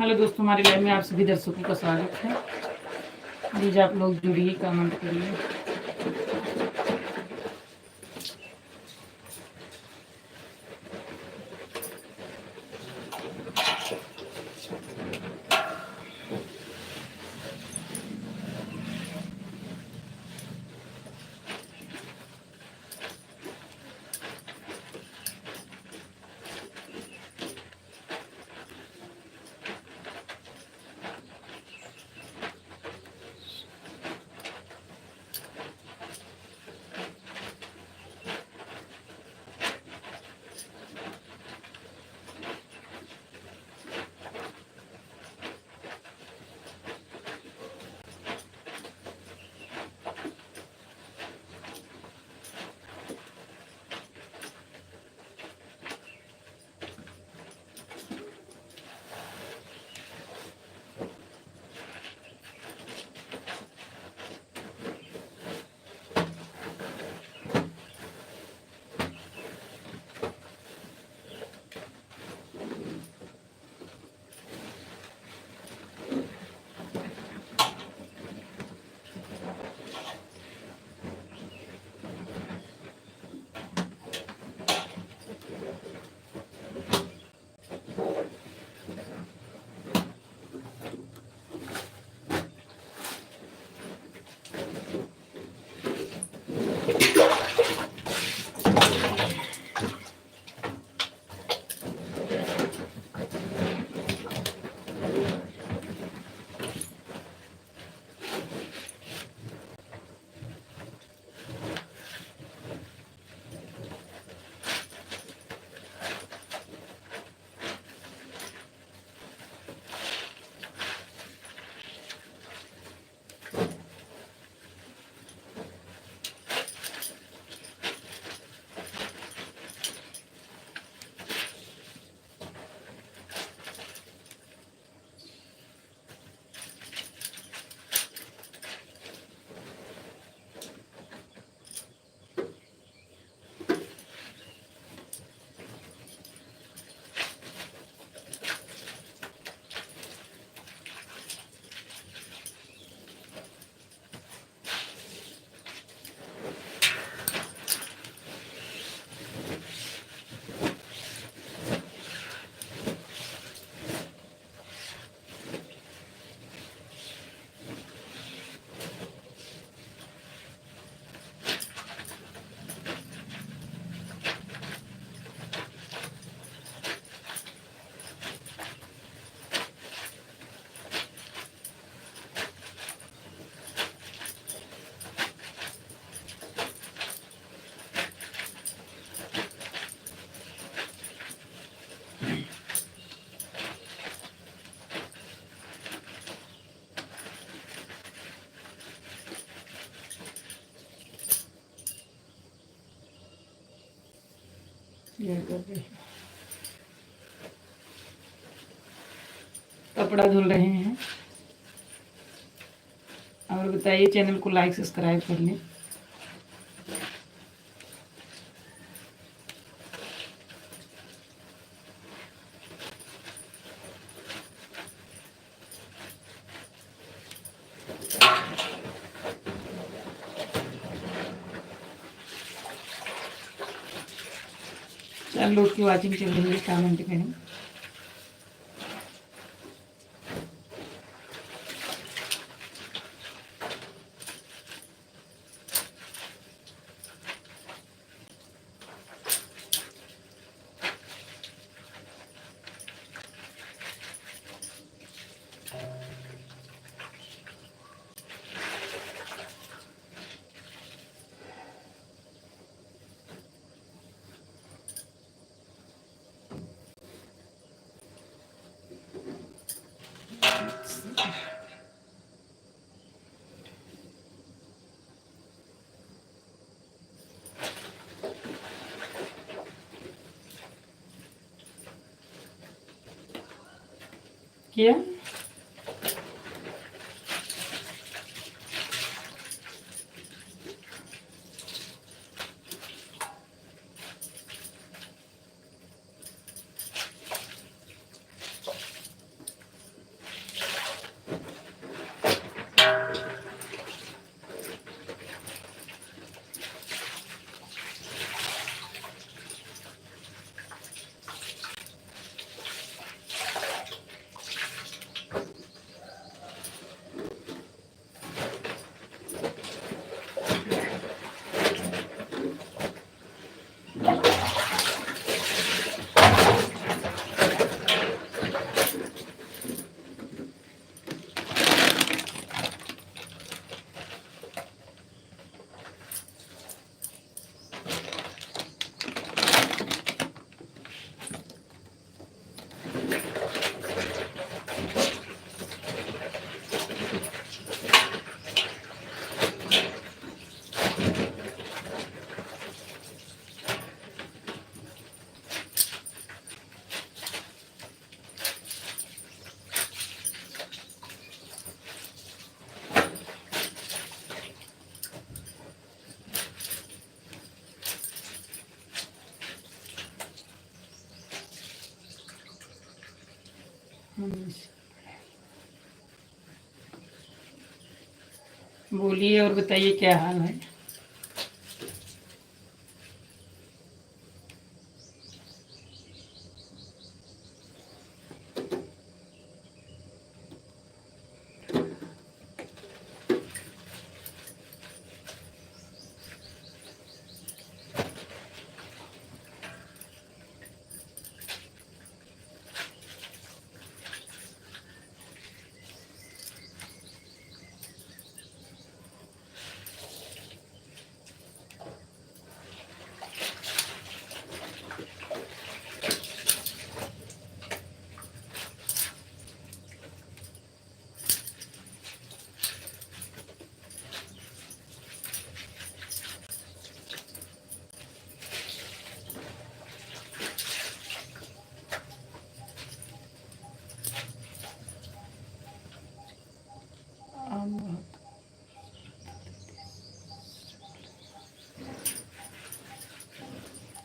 Hello दोस्तों, हमारी live में आप सभी दर्शकों का स्वागत है। प्लीज आप लोग जुड़िए, कमेंट करिए। कपड़ा धुल रहे हैं। और बताइए, चैनल को लाइक सब्सक्राइब कर लें। चार लोग की वॉचिंग चल रही है, कमेंट करें। क्या बोलिए और बताइए क्या हाल है।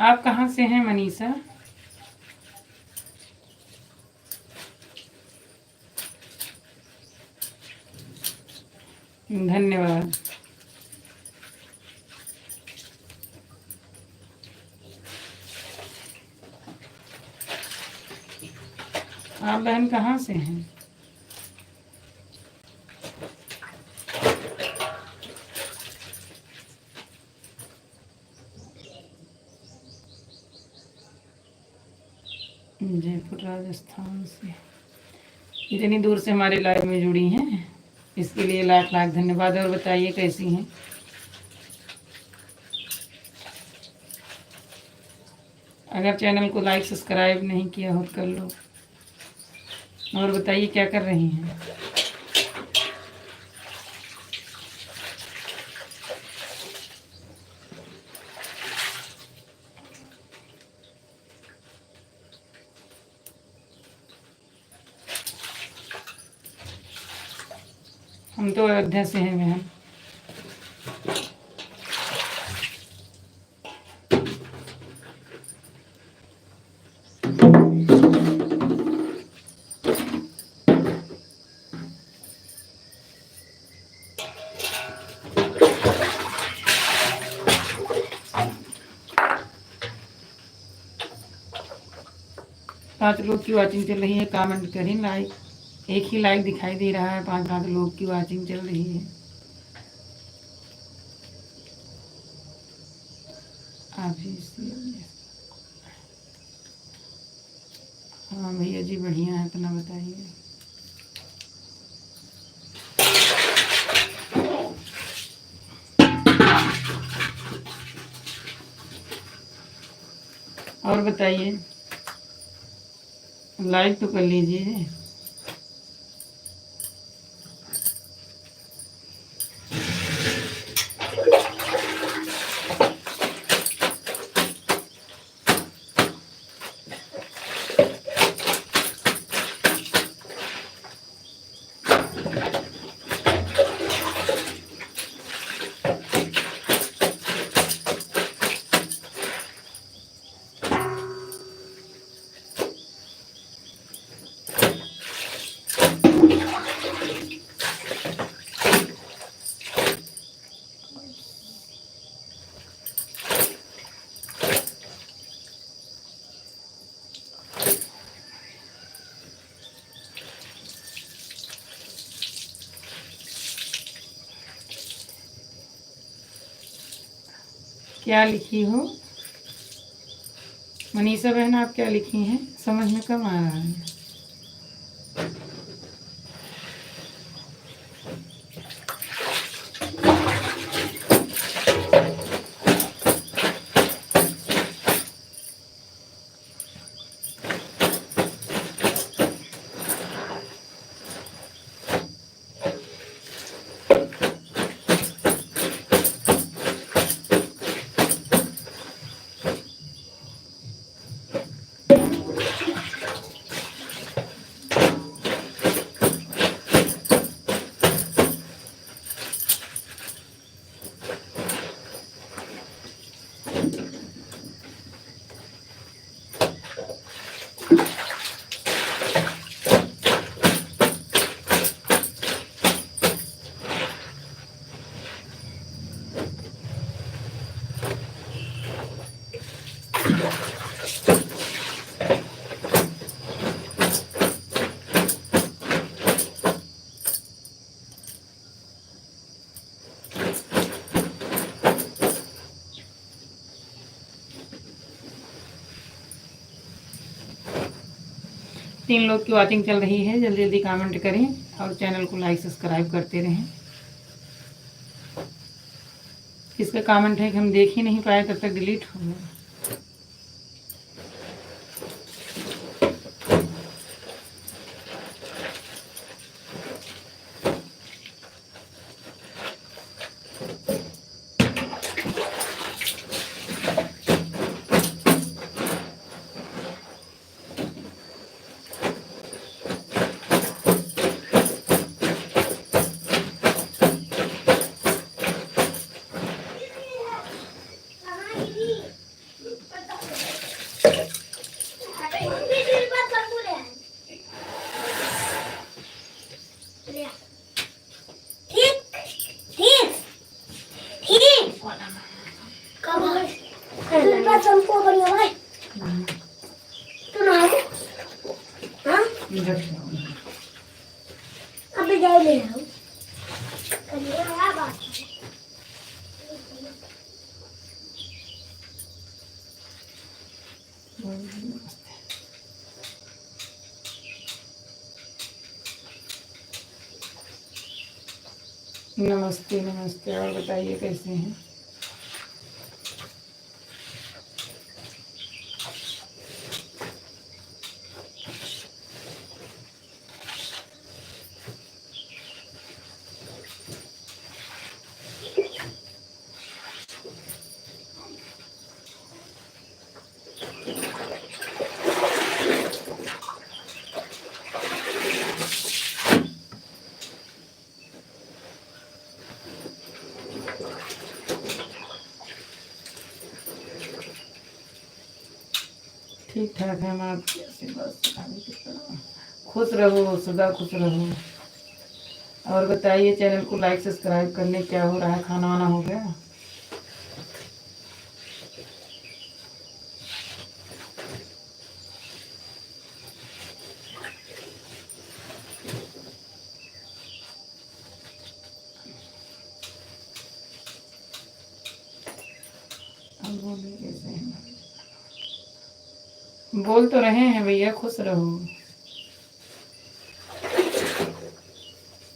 आप कहाँ से हैं मनीषा? धन्यवाद। आप बहन कहाँ से हैं? जयपुर राजस्थान से। इतनी दूर से हमारे लाइव में जुड़ी हैं, इसके लिए लाख लाख धन्यवाद। और बताइए कैसी हैं? अगर चैनल को लाइक सब्सक्राइब नहीं किया हो तो कर लो। और बताइए क्या कर रही हैं? हम तो अयोध्या से हैं बहन। पाँच लोग की वॉचिंग चल रही है, कमेंट करें। लाइक एक ही लाइक दिखाई दे रहा है, 5 लोग की वॉचिंग चल रही है। आप हाँ भैया जी बढ़िया है, अपना बताइए। और बताइए, लाइक तो कर लीजिए। क्या लिखी हो मनीषा बहन? आप क्या लिखी हैं? समझ में कम आ रहा है। 3 लोग की वॉचिंग चल रही है, जल्दी जल्दी कमेंट करें और चैनल को लाइक सब्सक्राइब करते रहें। किसका कमेंट है कि हम देख ही नहीं पाए, तब तक डिलीट हो गया। अभी जाए ले आओ। नमस्ते नमस्ते, और बताइए कैसे हैं। ठीक ठाक है, हम आपके आशीर्वाद से खुश रहो, सदा खुश रहो। और बताइए, चैनल को लाइक सब्सक्राइब करने क्या हो रहा है, खाना वाना हो गया। अब बोलिए कैसे हैं। बोल तो रहे हैं भैया, खुश रहो।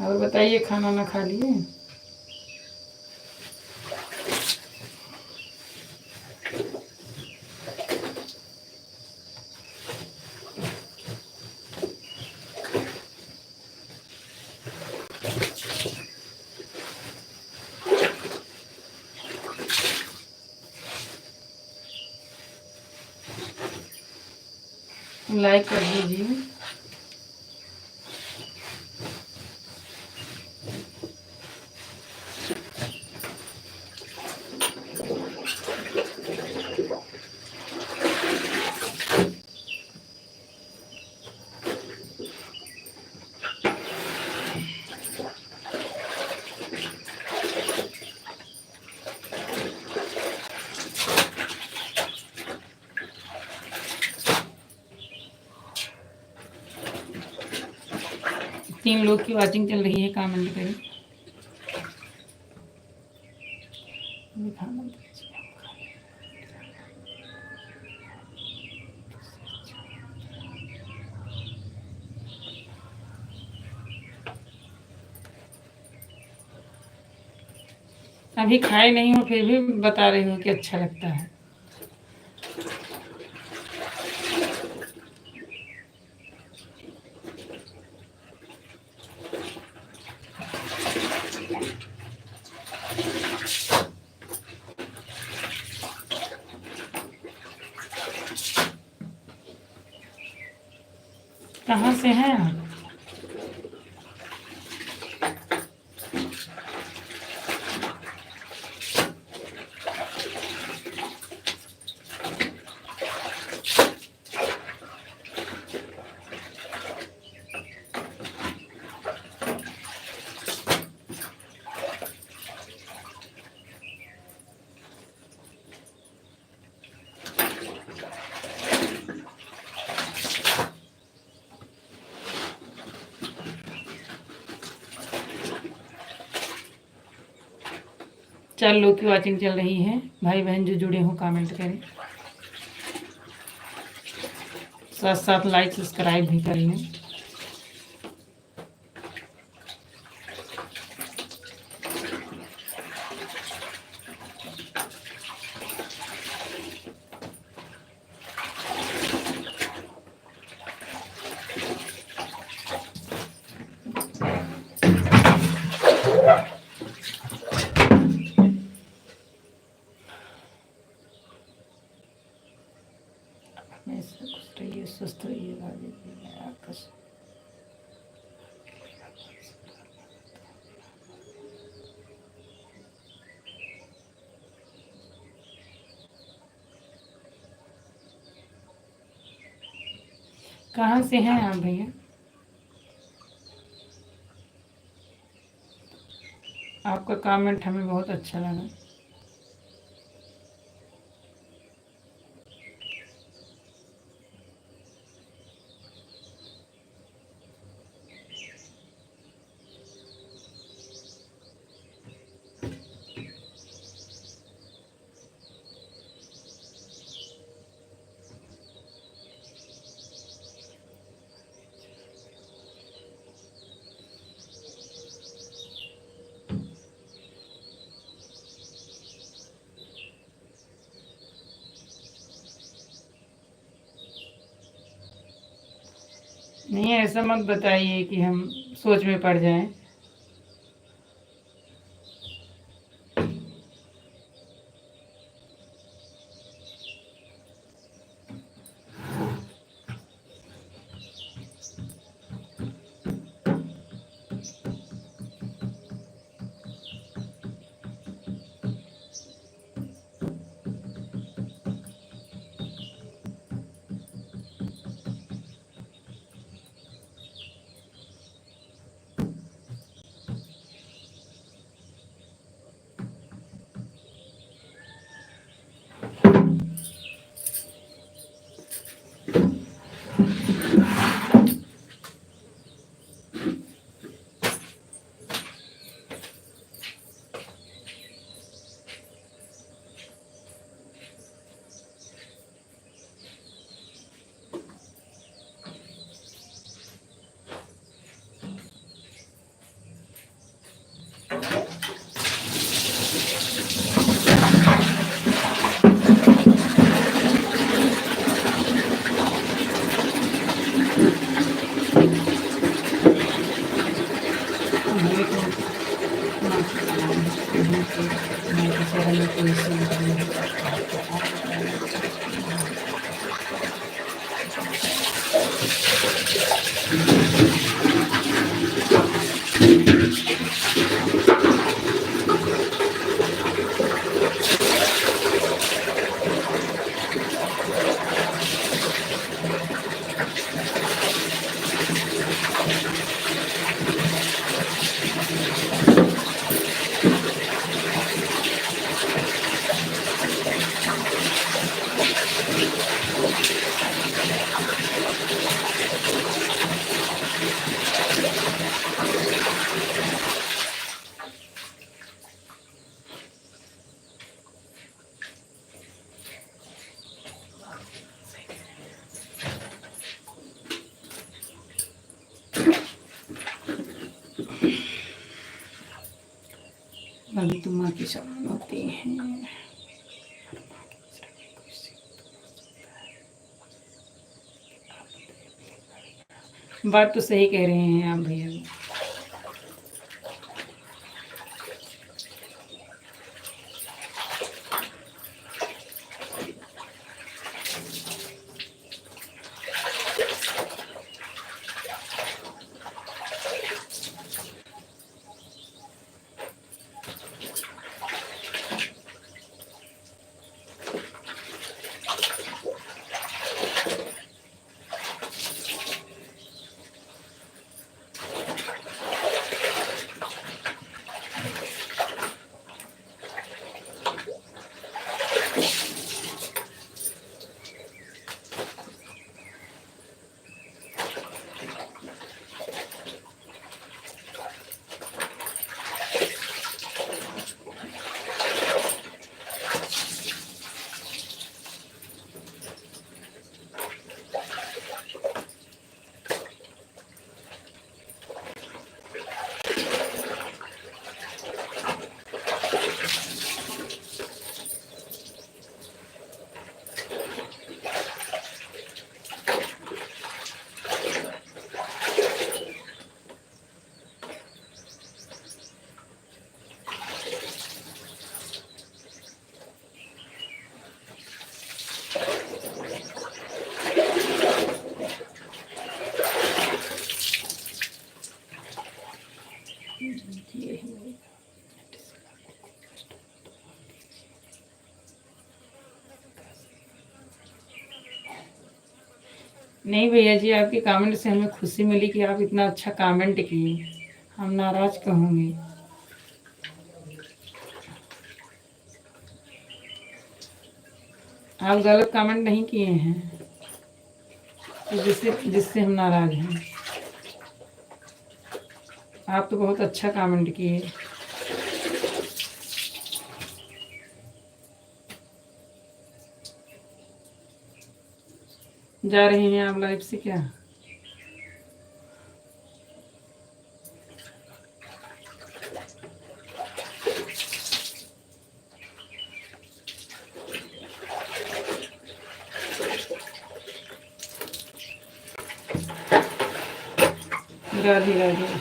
और बताइए, खाना ना खा लिए। लाइक कर दीजिए। तीन लोग की वॉचिंग चल रही है, कमेंट करें। अभी खाए नहीं हो फिर भी बता रहे हो कि अच्छा लगता है। कहाँ से हैं आप? चार लोग की वॉचिंग चल रही है। भाई बहन जो जुड़े हों कमेंट करें। साथ साथ लाइक सब्सक्राइब भी कर लें। हमेशा खुश रहिए, स्वस्थ रहिए, आपका कहाँ से हैं आप भैया? आपका कमेंट हमें बहुत अच्छा लगा। नहीं, ऐसा मत बताइए कि हम सोच में पड़ जाएं। अभी तो माँ की शरण होती हैं। बात तो सही कह रहे हैं आप भैया। नहीं भैया जी, आपके कमेंट से हमें खुशी मिली कि आप इतना अच्छा कमेंट किए, हम नाराज कहूँगी। आप गलत कमेंट नहीं किए हैं तो जिससे जिससे हम नाराज हैं। आप तो बहुत अच्छा कमेंट किए। जा रहे हैं आप लाइव से क्या? राधे राधे।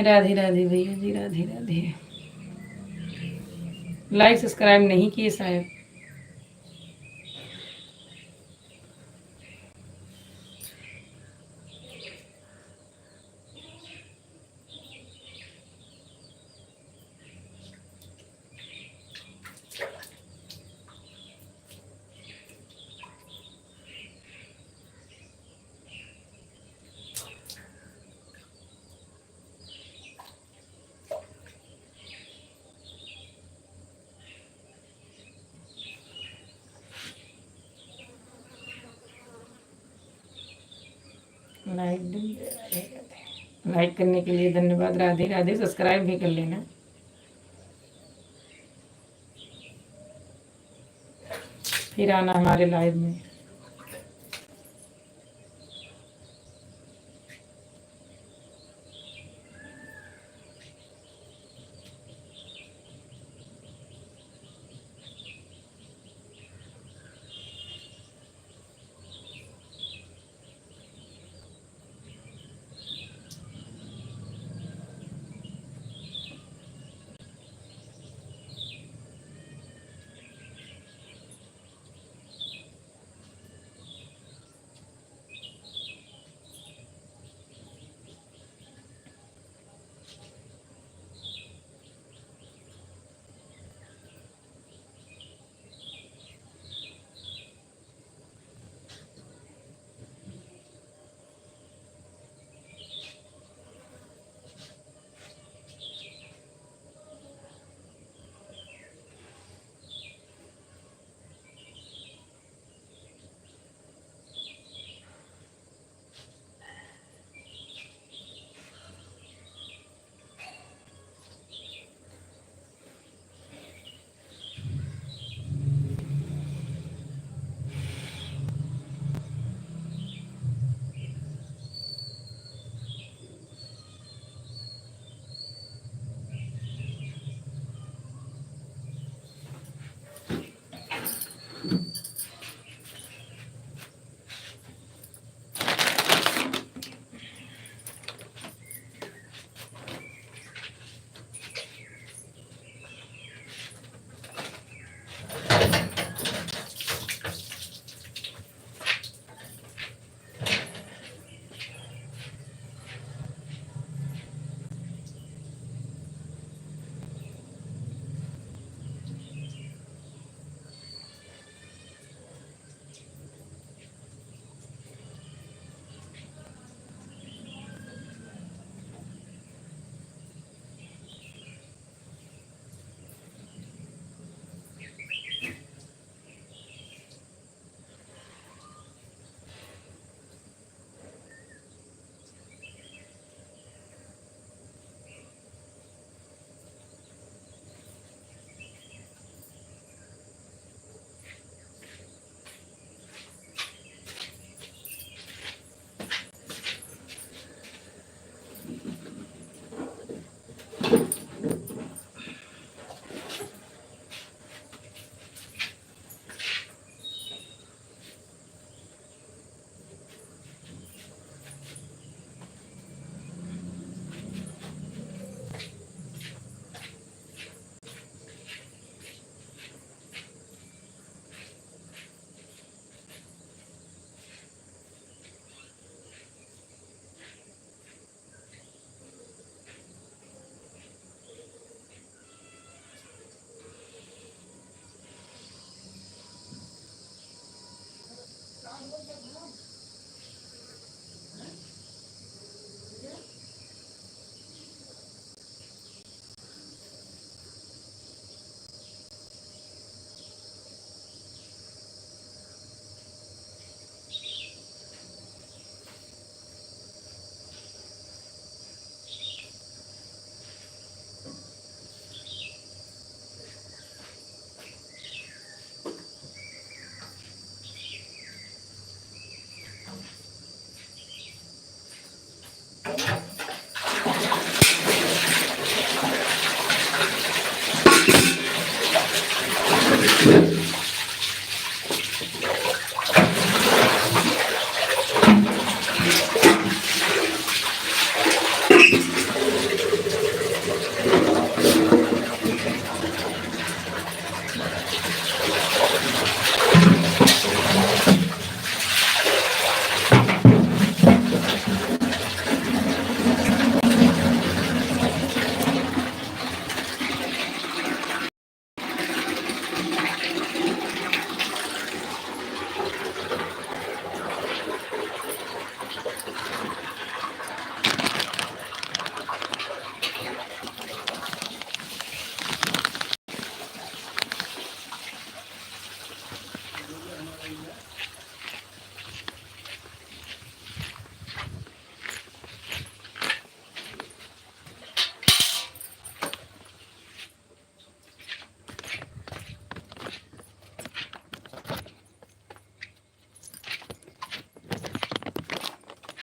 राधे राधे भैया जी, राधे राधे। लाइक सब्सक्राइब नहीं किए शायद। लाइक करने के लिए धन्यवाद। राधे राधे। सब्सक्राइब भी कर लेना। फिर आना हमारे लाइव में।